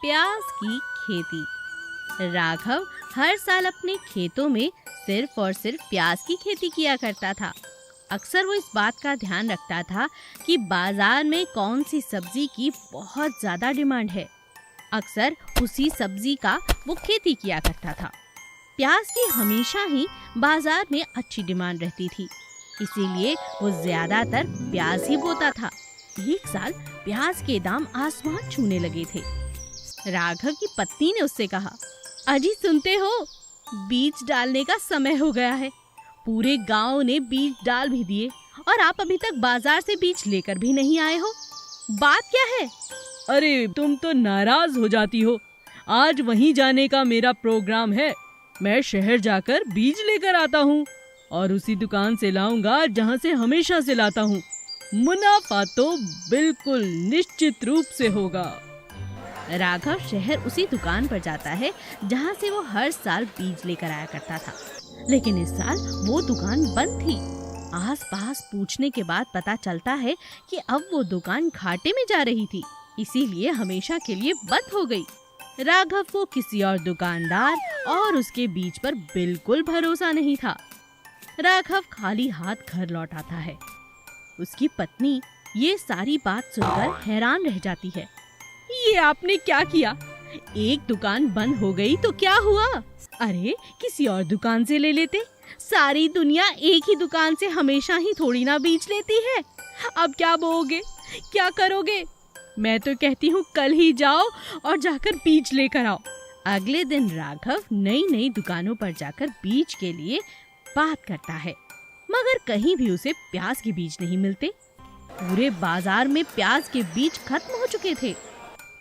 प्याज की खेती। राघव हर साल अपने खेतों में सिर्फ और सिर्फ प्याज की खेती किया करता था। अक्सर वो इस बात का ध्यान रखता था कि बाजार में कौन सी सब्जी की बहुत ज्यादा डिमांड है। अक्सर उसी सब्जी का वो खेती किया करता था। प्याज की हमेशा ही बाजार में अच्छी डिमांड रहती थी, इसीलिए वो ज्यादातर प्याज ही बोता था। एक साल प्याज के दाम आसमान छूने लगे थे। राघव की पत्नी ने उससे कहा, अजी सुनते हो, बीज डालने का समय हो गया है। पूरे गांव ने बीज डाल भी दिए और आप अभी तक बाजार से बीज लेकर भी नहीं आए हो। बात क्या है? अरे तुम तो नाराज हो जाती हो। आज वहीं जाने का मेरा प्रोग्राम है। मैं शहर जाकर बीज लेकर आता हूँ और उसी दुकान से लाऊंगा जहाँ से हमेशा से लाता हूँ। मुनाफा तो बिल्कुल निश्चित रूप से होगा। राघव शहर उसी दुकान पर जाता है जहाँ से वो हर साल बीज लेकर आया करता था, लेकिन इस साल वो दुकान बंद थी। आस-पास पूछने के बाद पता चलता है कि अब वो दुकान घाटे में जा रही थी, इसीलिए हमेशा के लिए बंद हो गई। राघव को किसी और दुकानदार और उसके बीज पर बिल्कुल भरोसा नहीं था। राघव खाली हाथ घर लौट आता है। उसकी पत्नी ये सारी बात सुनकर हैरान रह जाती है। ये आपने क्या किया? एक दुकान बंद हो गई तो क्या हुआ? अरे किसी और दुकान से ले लेते। सारी दुनिया एक ही दुकान से हमेशा ही थोड़ी ना बीज लेती है। अब क्या बोओगे, क्या करोगे? मैं तो कहती हूँ कल ही जाओ और जाकर बीज लेकर आओ। अगले दिन राघव नई नई दुकानों पर जाकर बीज के लिए बात करता है, मगर कहीं भी उसे प्याज के बीज नहीं मिलते। पूरे बाजार में प्याज के बीज खत्म हो चुके थे।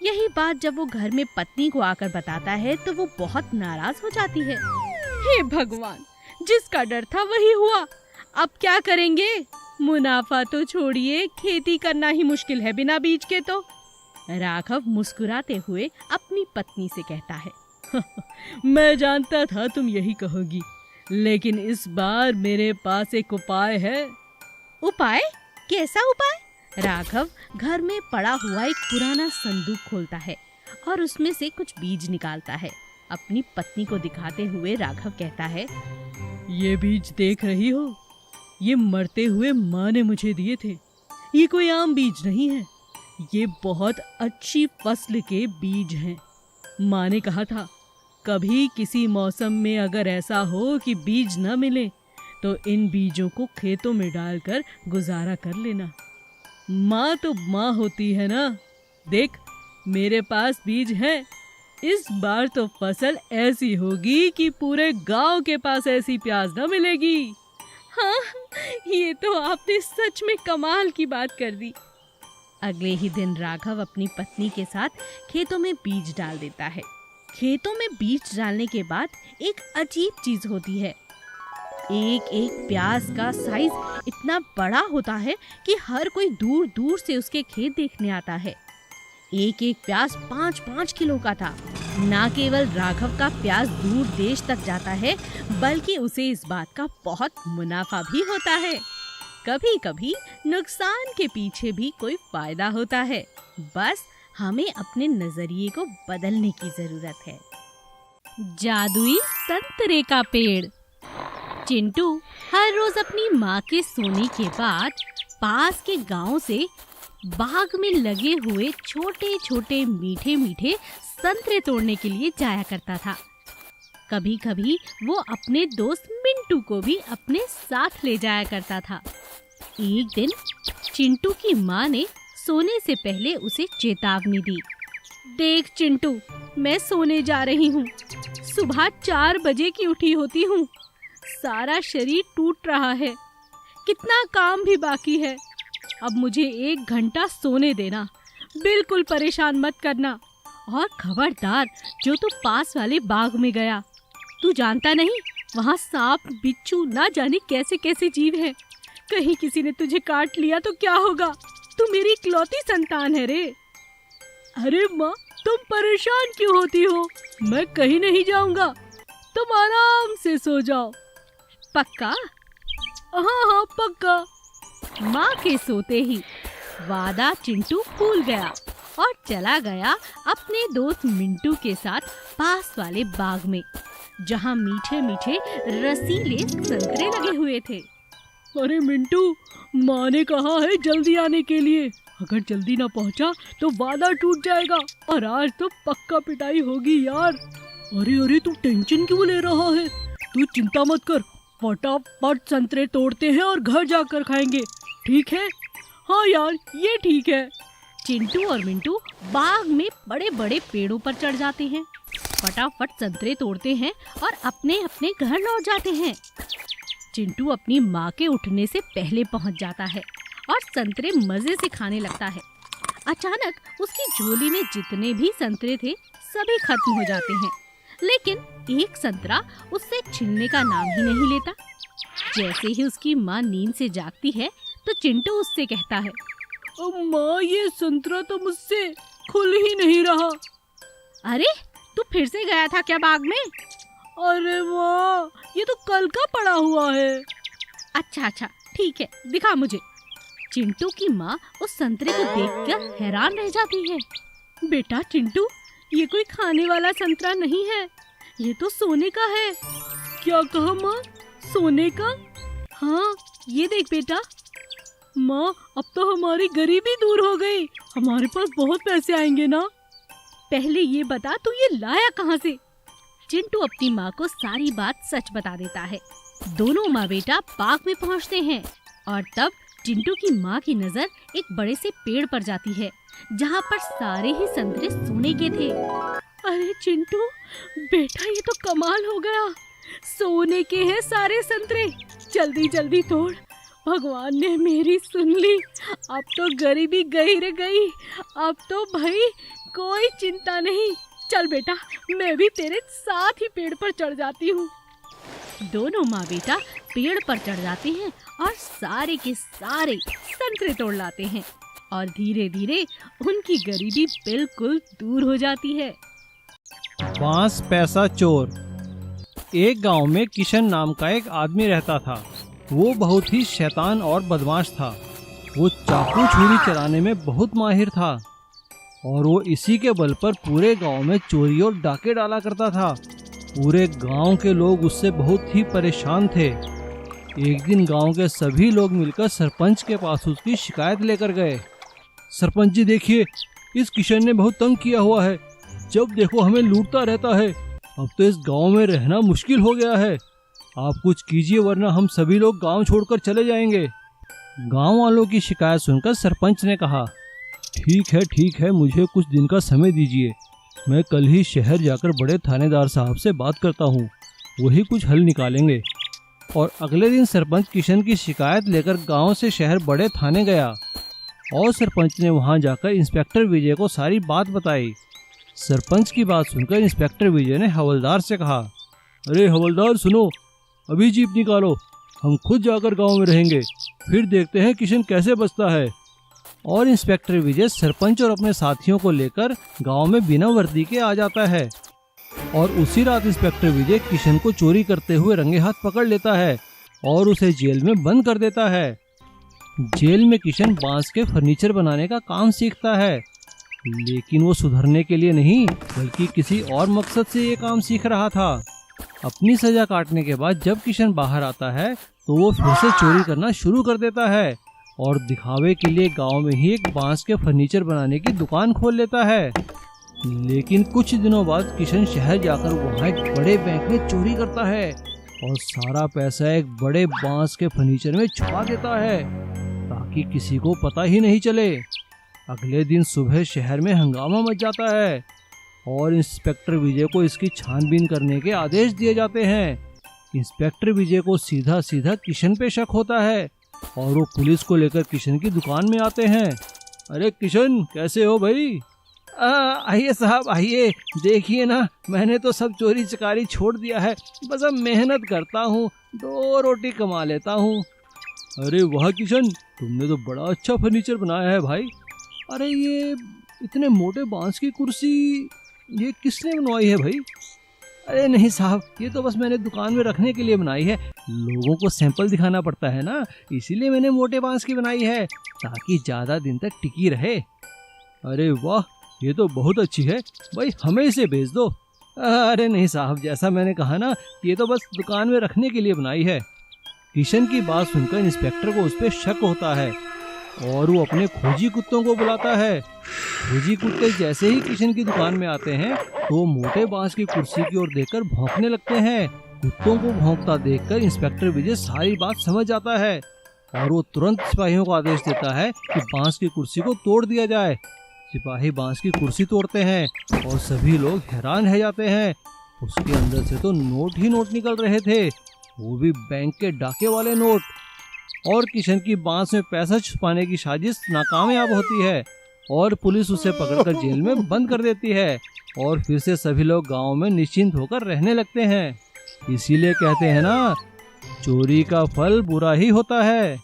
यही बात जब वो घर में पत्नी को आकर बताता है तो वो बहुत नाराज हो जाती है। हे भगवान, जिसका डर था वही हुआ। अब क्या करेंगे? मुनाफा तो छोड़िए, खेती करना ही मुश्किल है बिना बीज के तो। राघव मुस्कुराते हुए अपनी पत्नी से कहता है, मैं जानता था तुम यही कहोगी, लेकिन इस बार मेरे पास एक उपाय है। उपाय? कैसा उपाय? राघव घर में पड़ा हुआ एक पुराना संदूक खोलता है और उसमें से कुछ बीज निकालता है। अपनी पत्नी को दिखाते हुए राघव कहता है, ये बीज देख रही हो? ये मरते हुए माँ ने मुझे दिए थे। ये कोई आम बीज नहीं है, ये बहुत अच्छी फसल के बीज हैं। माँ ने कहा था, कभी किसी मौसम में अगर ऐसा हो कि बीज न मिले तो इन बीजों को खेतों में डालकर गुजारा कर लेना। माँ तो माँ होती है ना। देख, मेरे पास बीज हैं। इस बार तो फसल ऐसी होगी कि पूरे गांव के पास ऐसी प्याज न मिलेगी। हाँ, ये तो आपने सच में कमाल की बात कर दी। अगले ही दिन राघव अपनी पत्नी के साथ खेतों में बीज डाल देता है। खेतों में बीज डालने के बाद एक अजीब चीज होती है। एक एक प्याज का साइज इतना बड़ा होता है कि हर कोई दूर दूर से उसके खेत देखने आता है। एक एक प्याज 5-5 किलो का था। न केवल राघव का प्याज दूर देश तक जाता है, बल्कि उसे इस बात का बहुत मुनाफा भी होता है। कभी कभी नुकसान के पीछे भी कोई फायदा होता है। बस हमें अपने नजरिए को बदलने की जरूरत है। जादुई संतरे का पेड़। चिंटू हर रोज अपनी माँ के सोने के बाद पास के गांव से बाग में लगे हुए छोटे छोटे मीठे मीठे संतरे तोड़ने के लिए जाया करता था। कभी कभी वो अपने दोस्त मिंटू को भी अपने साथ ले जाया करता था। एक दिन चिंटू की माँ ने सोने से पहले उसे चेतावनी दी। देख चिंटू, मैं सोने जा रही हूँ। सुबह 4 बजे की उठी होती हूँ। सारा शरीर टूट रहा है, कितना काम भी बाकी है। अब मुझे 1 घंटा सोने देना, बिल्कुल परेशान मत करना। और खबरदार, जो तू पास वाले बाग में गया, तू जानता नहीं वहाँ सांप, बिच्छू, ना जाने कैसे कैसे जीव हैं। कहीं किसी ने तुझे काट लिया तो क्या होगा? तू मेरी इकलौती संतान है रे। अरे माँ, तुम परेशान क्यों होती हो? मैं कहीं नहीं जाऊंगा, तुम आराम से सो जाओ। पक्का? हाँ, पक्का। माँ के सोते ही वादा चिंटू भूल गया और चला गया अपने दोस्त मिंटू के साथ पास वाले बाग में, जहाँ मीठे मीठे रसीले संतरे लगे हुए थे। अरे मिंटू, माँ ने कहा है जल्दी आने के लिए। अगर जल्दी ना पहुँचा तो वादा टूट जाएगा और आज तो पक्का पिटाई होगी यार। अरे तू टेंशन क्यों ले रहा है? तू चिंता मत कर, फटाफट संतरे तोड़ते हैं और घर जाकर खाएंगे, ठीक है? हाँ यार, ये ठीक है। चिंटू और मिंटू बाग में बड़े बड़े पेड़ों पर चढ़ जाते हैं, फटाफट संतरे तोड़ते हैं और अपने अपने घर लौट जाते हैं। चिंटू अपनी माँ के उठने से पहले पहुँच जाता है और संतरे मजे से खाने लगता है। अचानक उसकी झोली में जितने भी संतरे थे सभी खत्म हो जाते हैं, लेकिन एक संतरा उससे छिलने का नाम ही नहीं लेता। जैसे ही उसकी माँ नींद से जागती है तो चिंटू उससे कहता है, माँ, ये संतरा तो मुझसे खुल ही नहीं रहा। अरे, तू फिर से गया था क्या बाग में? अरे माँ, ये तो कल का पड़ा हुआ है। अच्छा, ठीक है, दिखा मुझे। चिंटू की माँ उस संतरे को देखकर हैरान रह जाती है। बेटा चिंटू, ये कोई खाने वाला संतरा नहीं है, ये तो सोने का है। क्या कहा माँ? सोने का? हाँ, ये देख बेटा। माँ, अब तो हमारी गरीबी दूर हो गई, हमारे पास बहुत पैसे आएंगे ना। पहले ये बता, तू ये लाया कहाँ से? चिंटू अपनी माँ को सारी बात सच बता देता है। दोनों माँ बेटा बाग में पहुँचते हैं और तब चिंटू की माँ की नजर एक बड़े से पेड़ पर जाती है, जहाँ पर सारे ही संतरे सोने के थे। अरे चिंटू बेटा, ये तो कमाल हो गया, सोने के हैं सारे संतरे। जल्दी जल्दी तोड़, भगवान ने मेरी सुन ली। अब तो गरीबी गई रे गई, अब तो भाई कोई चिंता नहीं। चल बेटा, मैं भी तेरे साथ ही पेड़ पर चढ़ जाती हूँ। दोनों माँ बेटा पेड़ पर चढ़ जाते हैं और सारे के सारे संतरे तोड़ लाते हैं और धीरे धीरे उनकी गरीबी बिल्कुल दूर हो जाती है। बांस पैसा चोर। एक गांव में किशन नाम का एक आदमी रहता था। वो बहुत ही शैतान और बदमाश था। वो चाकू छुरी चलाने में बहुत माहिर था और वो इसी के बल पर पूरे गांव में चोरी और डाके डाला करता था। पूरे गांव के लोग उससे बहुत ही परेशान थे। एक दिन गांव के सभी लोग मिलकर सरपंच के पास उसकी शिकायत लेकर गए। सरपंच जी देखिए, इस किशन ने बहुत तंग किया हुआ है, जब देखो हमें लूटता रहता है। अब तो इस गांव में रहना मुश्किल हो गया है। आप कुछ कीजिए वरना हम सभी लोग गांव छोड़कर चले जाएंगे। गांव वालों की शिकायत सुनकर सरपंच ने कहा, ठीक है, मुझे कुछ दिन का समय दीजिए। मैं कल ही शहर जाकर बड़े थानेदार साहब से बात करता हूँ, वही कुछ हल निकालेंगे। और अगले दिन सरपंच किशन की शिकायत लेकर गांव से शहर बड़े थाने गया और सरपंच ने वहां जाकर इंस्पेक्टर विजय को सारी बात बताई। सरपंच की बात सुनकर इंस्पेक्टर विजय ने हवलदार से कहा, अरे हवलदार सुनो, अभी जीप निकालो, हम खुद जाकर गांव में रहेंगे, फिर देखते हैं किशन कैसे बचता है। और इंस्पेक्टर विजय सरपंच और अपने साथियों को लेकर गांव में बिना वर्दी के आ जाता है और उसी रात इंस्पेक्टर विजय किशन को चोरी करते हुए रंगे हाथ पकड़ लेता है और उसे जेल में बंद कर देता है। जेल में किशन बांस के फर्नीचर बनाने का काम सीखता है, लेकिन वो सुधरने के लिए नहीं बल्कि किसी और मकसद से ये काम सीख रहा था। अपनी सजा काटने के बाद जब किशन बाहर आता है तो वो फिर से चोरी करना शुरू कर देता है और दिखावे के लिए गांव में ही एक बांस के फर्नीचर बनाने की दुकान खोल लेता है। लेकिन कुछ दिनों बाद किशन शहर जाकर वहाँ एक बड़े बैंक में चोरी करता है और सारा पैसा एक बड़े बांस के फर्नीचर में छुपा देता है ताकि किसी को पता ही नहीं चले। अगले दिन सुबह शहर में हंगामा मच जाता है और इंस्पेक्टर विजय को इसकी छानबीन करने के आदेश दिए जाते हैं। इंस्पेक्टर विजय को सीधा सीधा किशन पे शक होता है और वो पुलिस को लेकर किशन की दुकान में आते हैं। अरे किशन, कैसे हो भाई? आइए साहब आइए, देखिए ना, मैंने तो सब चोरी चकारी छोड़ दिया है, बस अब मेहनत करता हूँ, 2 रोटी कमा लेता हूँ। अरे वाह किशन, तुमने तो बड़ा अच्छा फर्नीचर बनाया है भाई। अरे ये इतने मोटे बांस की कुर्सी ये किसने बनवाई है भाई? अरे नहीं साहब, ये तो बस मैंने दुकान में रखने के लिए बनाई है, लोगों को सैंपल दिखाना पड़ता है ना, इसीलिए मैंने मोटे बांस की बनाई है ताकि ज़्यादा दिन तक टिकी रहे। अरे वाह, ये तो बहुत अच्छी है भाई, हमें इसे बेच दो। अरे नहीं साहब, जैसा मैंने कहा ना, ये तो बस दुकान में रखने के लिए बनाई है। किशन की बात सुनकर इंस्पेक्टर को उस पर शक होता है और वो अपने खोजी कुत्तों को बुलाता है। खोजी कुत्ते जैसे ही किशन की दुकान में आते हैं तो वो मोटे बांस की कुर्सी की ओर देखकर भौंकने लगते हैं। कुत्तों को भौंकता देखकर इंस्पेक्टर विजय सारी बात समझ जाता है और वो तुरंत सिपाहियों को आदेश देता है कि बांस की कुर्सी को तोड़ दिया जाए। सिपाही बांस की कुर्सी तोड़ते हैं और सभी लोग हैरान रह जाते हैं। उसके अंदर से तो नोट ही नोट निकल रहे थे, वो भी बैंक के डाके वाले नोट। और किशन की बांस में पैसा छुपाने की साजिश नाकामयाब होती है और पुलिस उसे पकड़कर जेल में बंद कर देती है और फिर से सभी लोग गांव में निश्चिंत होकर रहने लगते हैं। इसीलिए कहते हैं ना, चोरी का फल बुरा ही होता है।